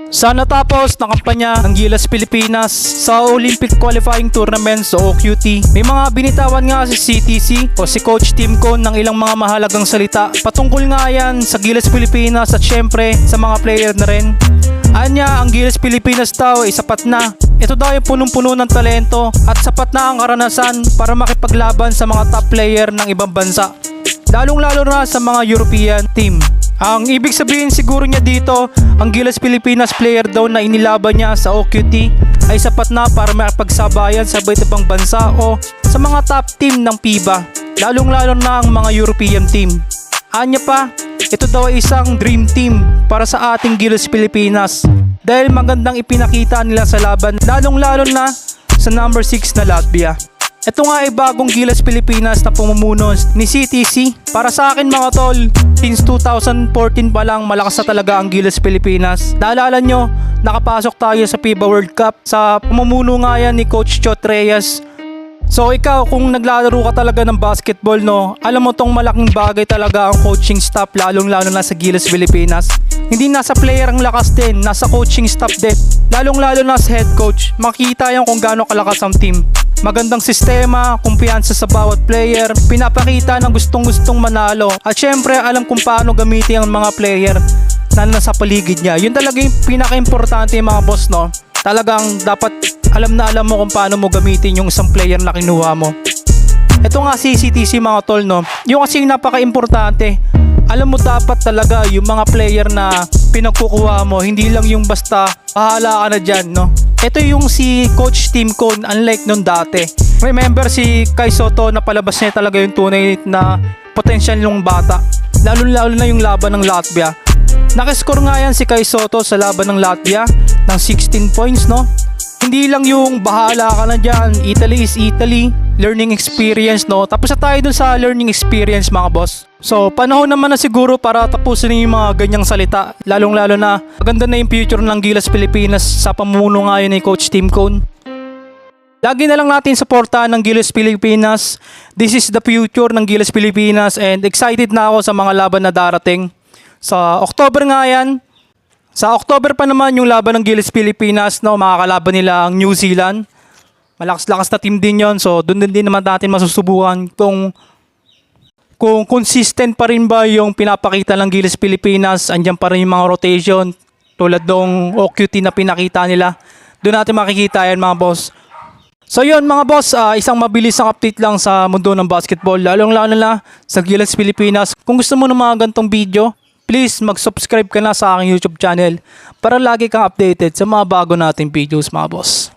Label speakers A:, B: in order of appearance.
A: Sa natapos na kampanya ng Gilas Pilipinas sa Olympic Qualifying Tournament sa OQT, may mga binitawan nga si CTC o si Coach Tim Cone ng ilang mga mahalagang salita patungkol nga yan sa Gilas Pilipinas at syempre sa mga player na rin. Anya, ang Gilas Pilipinas daw ay sapat na. Ito daw yung punong-puno ng talento at sapat na ang karanasan para makipaglaban sa mga top player ng ibang bansa, lalong-lalo na sa mga European team. Ang ibig sabihin siguro niya dito, ang Gilas Pilipinas player daw na inilaban niya sa OQT ay sapat na para makipagsabayan sa iba't ibang bansa o sa mga top team ng FIBA, lalong-lalo na ang mga European team. Anya pa, ito daw ay isang dream team para sa ating Gilas Pilipinas dahil magandang ipinakita nila sa laban, lalong-lalo na sa number 6 na Latvia. Ito nga ay bagong Gilas Pilipinas na pumumuno ni CTC. Para sa akin mga tol, since 2014 pa lang malakas na talaga ang Gilas Pilipinas. Naalala nyo, nakapasok tayo sa FIBA World Cup sa pumumuno nga yan ni Coach Chot Reyes. So ikaw, kung naglalaro ka talaga ng basketball, no, alam mo tong malaking bagay talaga ang coaching staff, lalong-lalo na sa Gilas Pilipinas. Hindi nasa player ang lakas din, nasa coaching staff din, lalong-lalo na sa head coach. Makita yan kung gaano kalakas ang team. Magandang sistema, kumpiyansa sa bawat player, pinapakita ng gustong-gustong manalo, at syempre alam kung paano gamitin ang mga player na nasa paligid niya. Yun talaga yung pinaka-importante mga boss, no? Talagang dapat alam na alam mo kung paano mo gamitin yung isang player na kinuha mo. Ito nga si CTC mga tol, no? Yung kasi yung napaka-importante, alam mo dapat talaga yung mga player na pinagkukuha mo, hindi lang yung basta bahala ka na dyan, no? Ito yung si Coach Tim Cone, unlike nung dati. Remember si Kai Sotto na palabas niya talaga yung tunay na potential ng bata, lalo na yung laban ng Latvia. Nakascore nga yan si Kai Sotto sa laban ng Latvia ng 16 points, no? Hindi lang yung bahala ka na dyan, Italy is Italy, learning experience, no? Tapos na tayo dun sa learning experience mga boss. So panahon naman na siguro para tapusin yung mga ganyang salita, lalong-lalo na maganda na yung future ng Gilas Pilipinas sa pamumuno ngayon ni Coach Tim Cone. Lagi na lang natin suportahan ng Gilas Pilipinas. This is the future ng Gilas Pilipinas and excited na ako sa mga laban na darating. Sa October nga yan. Sa October pa naman yung laban ng Gilas Pilipinas, no, makakalaban nila ang New Zealand. Malakas-lakas na team din yon. So doon din naman natin masusubukan kung consistent pa rin ba yung pinapakita ng Gilas Pilipinas. Andyan pa rin yung mga rotation tulad ng OQT na pinakita nila. Doon natin makikita yan mga boss. So yun mga boss, isang mabilis ang update lang sa mundo ng basketball, lalong-lalo na sa Gilas Pilipinas. Kung gusto mo ng mga gantong video, please mag-subscribe ka na sa aking YouTube channel para lagi kang updated sa mga bago nating videos mga boss.